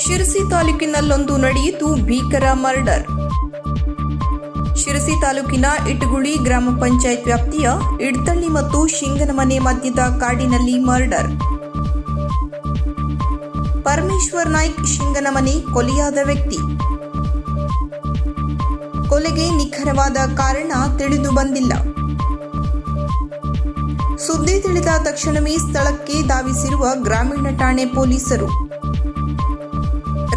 ಶಿರಸಿ ತಾಲೂಕಿನಲ್ಲೊಂದು ನಡೆಯಿತು ಭೀಕರ ಮರ್ಡರ್. ಶಿರಸಿ ತಾಲೂಕಿನ ಇಟಗುಳಿ ಗ್ರಾಮ ಪಂಚಾಯತ್ ವ್ಯಾಪ್ತಿಯ ಇಡ್ತಳ್ಳಿ ಮತ್ತು ಶಿಂಗನಮನೆ ಮಧ್ಯದ ಕಾಡಿನಲ್ಲಿ ಮರ್ಡರ್. ಪರಮೇಶ್ವರ್ ನಾಯ್ಕ್ ಶಿಂಗನಮನೆ ಕೊಲೆಯಾದ ವ್ಯಕ್ತಿ. ಕೊಲೆಗೆ ನಿಖರವಾದ ಕಾರಣ ತಿಳಿದು ಬಂದಿಲ್ಲ. ಸುದ್ದಿ ತಿಳಿದ ತಕ್ಷಣವೇ ಸ್ಥಳಕ್ಕೆ ಧಾವಿಸಿರುವ ಗ್ರಾಮೀಣ ಠಾಣೆ ಪೊಲೀಸರು.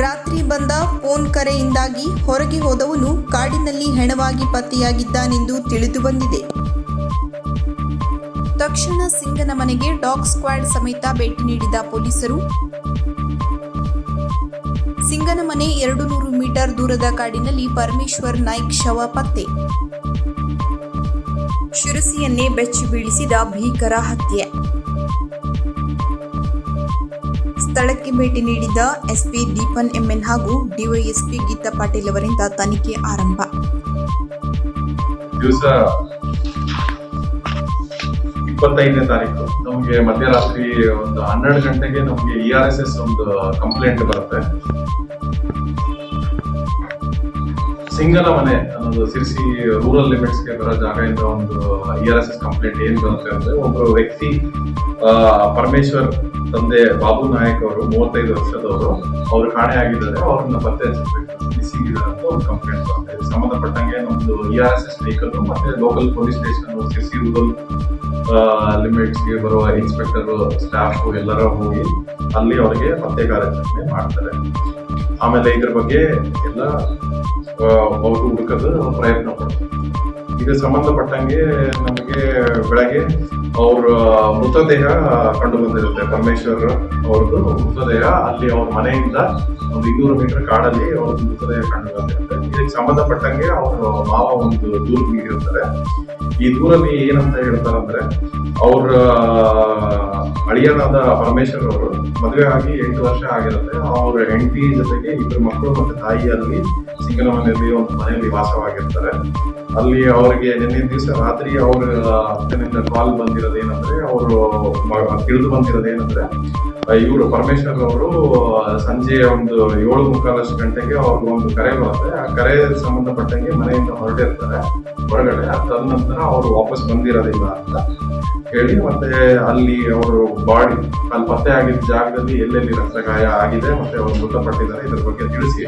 ರಾತ್ರಿ ಬಂದ ಫೋನ್ ಕರೆಯಿಂದಾಗಿ ಹೊರಗೆ ಹೋದವನು ಕಾಡಿನಲ್ಲಿ ಹೆಣವಾಗಿ ಪತ್ತೆಯಾಗಿದ್ದಾನೆಂದು ತಿಳಿದು ಬಂದಿದೆ. ತಕ್ಷಣ ಸಿಂಗನಮನೆಗೆ ಡಾಗ್ ಸ್ಕ್ವಾಡ್ ಸಮೇತ ಭೇಟಿ ನೀಡಿದ ಪೊಲೀಸರು ಸಿಂಗನಮನೆ 200 ಮೀಟರ್ ದೂರದ ಕಾಡಿನಲ್ಲಿ ಪರಮೇಶ್ವರ್ ನಾಯ್ಕ್ ಶವ ಪತ್ತೆ. ಶಿರಸಿಯನ್ನೇ ಬೆಚ್ಚಿ ಬೀಳಿಸಿದ ಭೀಕರ ಹತ್ಯೆ. ಸ್ಥಳಕ್ಕೆ ಭೇಟಿ ನೀಡಿದ ಎಸ್ಪಿ ದೀಪನ್ ಎಂಎನ್ ಹಾಗೂ ಡಿವೈಎಸ್ಪಿ ಗೀತಾ ಪಾಟೀಲ್ ಅವರಿಂದ ತನಿಖೆ ಆರಂಭ. ದಿವಸ 25ನೇ ತಾರೀಕು ನಮಗೆ ಮಧ್ಯರಾತ್ರಿ ಒಂದು 12 ಗಂಟೆಗೆ ನಮಗೆ ERSS ಒಂದು ಕಂಪ್ಲೇಂಟ್ ಬರುತ್ತೆ. ಸಿಂಗನಮನೆ ಅನ್ನೋದು ಸಿರ್ಸಿ ರೂರಲ್ ಲಿಮಿಟ್ಸ್ಗೆ ಬರೋ ಜಾಗದಿಂದ ಒಂದು ERSS ಕಂಪ್ಲೇಂಟ್ ಏನ್ ಬರುತ್ತೆ ಅಂದ್ರೆ, ಒಬ್ಬರು ವ್ಯಕ್ತಿ ಪರಮೇಶ್ವರ್ ತಂದೆ ಬಾಬು ನಾಯಕ್ ಅವರು 35 ವರ್ಷದವರು, ಅವರು ಕಾಣೆಯಾಗಿದ್ದಾರೆ, ಅವ್ರನ್ನ ಪತ್ತೆ ಹಚ್ಚಬೇಕು ಬಿಸಿಗಿದ್ದಾರೆ ಅಂತ ಒಂದು ಕಂಪ್ಲೇಂಟ್ ಬರುತ್ತೆ. ಸಂಬಂಧಪಟ್ಟಂಗೆ ನಮ್ದು ERSS ವೆಹಿಕಲ್ ಮತ್ತೆ local police station Sirsi rural ಲಿಮಿಟ್ಸ್ಗೆ ಬರುವ ಇನ್ಸ್ಪೆಕ್ಟರ್ ಸ್ಟಾಫ್ ಎಲ್ಲರ ಹೋಗಿ ಅಲ್ಲಿ ಅವರಿಗೆ ಪತ್ತೆ ಕಾರ್ಯಾಚರಣೆ ಮಾಡ್ತಾರೆ. ಆಮೇಲೆ ಇದ್ರ ಬಗ್ಗೆ ಎಲ್ಲ ಅವರು ಹುಡುಕಲು ಪ್ರಯತ್ನ ಪಡ್ತಾರೆ. ಇದಕ್ಕೆ ಸಂಬಂಧಪಟ್ಟಂಗೆ ನಮಗೆ ಬೆಳಗ್ಗೆ ಅವ್ರ ಮೃತದೇಹ ಕಂಡು ಬಂದಿರುತ್ತೆ. ಪರಮೇಶ್ವರ್ ಅವ್ರದ್ದು ಮೃತದೇಹ ಅಲ್ಲಿ ಅವ್ರ ಮನೆಯಿಂದ ಒಂದು 200 ಮೀಟರ್ ಕಾಡಲ್ಲಿ ಅವ್ರ ಮೃತದೇಹ ಕಂಡು ಬಂದಿರುತ್ತೆ. ಇದಕ್ಕೆ ಸಂಬಂಧಪಟ್ಟಂಗೆ ಅವರು ಮಾವ ಒಂದು ದೂರು ನೀಡಿರ್ತಾರೆ. ಈ ದೂರಲ್ಲಿ ಏನಂತ ಹೇಳ್ತಾರಂದ್ರೆ, ಅವ್ರ ಅಳಿಯನಾದ ಪರಮೇಶ್ವರ್ ಅವರು ಮದುವೆ ಆಗಿ 8 ವರ್ಷ ಆಗಿರುತ್ತೆ. ಅವ್ರ ಹೆಂಡತಿ ಜೊತೆಗೆ 2 ಮಕ್ಕಳು ಮತ್ತೆ ತಾಯಿ ಅಲ್ಲಿ ಸಿಂಗನಮನೆಯಲ್ಲಿ ಒಂದು ಮನೆಯಲ್ಲಿ ವಾಸವಾಗಿರ್ತಾರೆ. ಅಲ್ಲಿ ಅವರಿಗೆ ನಿನ್ನೆ ದಿವಸ ರಾತ್ರಿ ಅವ್ರ ಅಪ್ಪನಿಂದ ಕಾಲ್ ಬಂದಿರೋದೇನಂದ್ರೆ, ಅವರು ತಿಳಿದು ಬಂದಿರೋದೇನಂದ್ರೆ, ಇವರು ಪರಮೇಶ್ವರ್ ಅವರು ಸಂಜೆ ಒಂದು 7:45 ಗಂಟೆಗೆ ಅವ್ರಿಗೆ ಒಂದು ಕರೆ ಬರುತ್ತೆ. ಆ ಕರೆ ಸಂಬಂಧಪಟ್ಟಂಗೆ ಮನೆಯಿಂದ ಹೊರಟಿರ್ತಾರೆ ಹೊರಗಡೆ. ಅದಾದ ನಂತರ ಅವರು ವಾಪಸ್ ಬಂದಿರೋದಿಲ್ಲ ಅಂತ ಹೇಳಿ, ಮತ್ತೆ ಅಲ್ಲಿ ಅವರು ಬಾಡಿ ಅಲ್ಲಿ ಪತ್ತೆ ಆಗಿದ್ದ ಜಾಗದಲ್ಲಿ ಎಲ್ಲೆಲ್ಲಿ ರಕ್ತಗಾಯ ಆಗಿದೆ ಮತ್ತೆ ಅವರು ಮೃತಪಟ್ಟಿದ್ದಾರೆ ಇದ್ರ ಬಗ್ಗೆ ತಿಳಿಸಿ,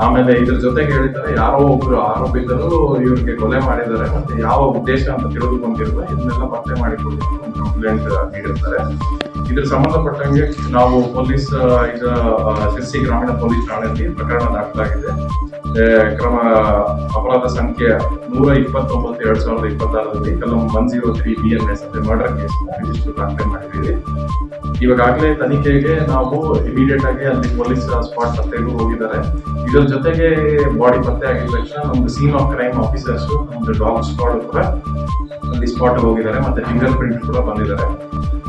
ಆಮೇಲೆ ಇದ್ರ ಜೊತೆಗೆ ಹೇಳಿದ್ದಾರೆ ಯಾರೋ ಒಬ್ರು ಆರೋಪಿತರು ಇವ್ರಿಗೆ ಕೊಲೆ ಮಾಡಿದ್ದಾರೆ ಮತ್ತೆ ಯಾವ ಉದ್ದೇಶ ಅಂತ ತಿಳಿದುಕೊಂಡಿರುವ ಇದನ್ನೆಲ್ಲ ಪತ್ತೆ ಮಾಡಿಕೊಂಡು ಕಂಪ್ಲೇಂಟ್ ನೀಡಿರ್ತಾರೆ. ಇದ್ರ ಸಂಬಂಧಪಟ್ಟಂಗೆ ನಾವು ಪೊಲೀಸ್ ಈಗ ಸಿರ್ಸಿ ಗ್ರಾಮೀಣ ಪೊಲೀಸ್ ಠಾಣೆಯಲ್ಲಿ ಪ್ರಕರಣ ದಾಖಲಾಗಿದೆ. ಕ್ರಮ ಅಪರಾಧ ಸಂಖ್ಯೆ 129/2026 ಕಲಂ 103 BNS ಮರ್ಡರ್ ಕೇಸ್ ರಿಜಿಸ್ಟರ್ ದಾಖಲೆ ಮಾಡಿದ್ದೀವಿ. ಇವಾಗಲೇ ತನಿಖೆಗೆ ನಾವು ಇಮಿಡಿಯೇಟ್ ಆಗಿ ಅಲ್ಲಿ ಪೊಲೀಸ್ ಸ್ಪಾಟ್ ಪತ್ತೆಗೂ ಹೋಗಿದ್ದಾರೆ. ಇದರ ಜೊತೆಗೆ ಬಾಡಿ ಪತ್ತೆ ಆಗಿದ ತಕ್ಷಣ ನಮ್ದು ಸೀನ್ ಆಫ್ ಕ್ರೈಮ್ ಆಫೀಸರ್ಸ್ ನಮ್ದು ಡಾಗ್ ಸ್ಕ್ವಾಡ್ ಕೂಡ ಅಲ್ಲಿ ಸ್ಪಾಟ್ ಹೋಗಿದ್ದಾರೆ ಮತ್ತೆ ಫಿಂಗರ್ ಪ್ರಿಂಟ್ ಕೂಡ ಬಂದಿದ್ದಾರೆ.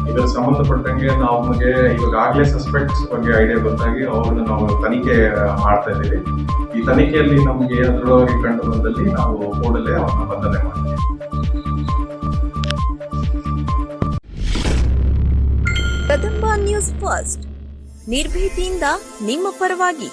ಇದರ ಸಂಬಂಧಪಟ್ಟಂಗೆ ನಮಗೆ ಇವಾಗಲೇ ಸಸ್ಪೆಕ್ಟ್ಸ್ ಬಗ್ಗೆ ಐಡಿಯಾ ಗೊತ್ತಾಗಿ ಅವ್ರನ್ನ ನಾವು ತನಿಖೆ ಮಾಡ್ತಾ ಇದ್ದೀವಿ. ಈ ತನಿಖೆಯಲ್ಲಿ ನಮಗೆ ದೃಢವಾಗಿ ಕಂಡು ಬಂದಲ್ಲಿ ನಾವು ಕೂಡಲೇ ಅವ್ರನ್ನ ಬಂಧನೆ ಮಾಡ್ತೀವಿ. ಕದಂಬ ನ್ಯೂಸ್ ಫಸ್ಟ್, ನಿರ್ಭೀತಿಯಿಂದ ನಿಮ್ಮ ಪರವಾಗಿ.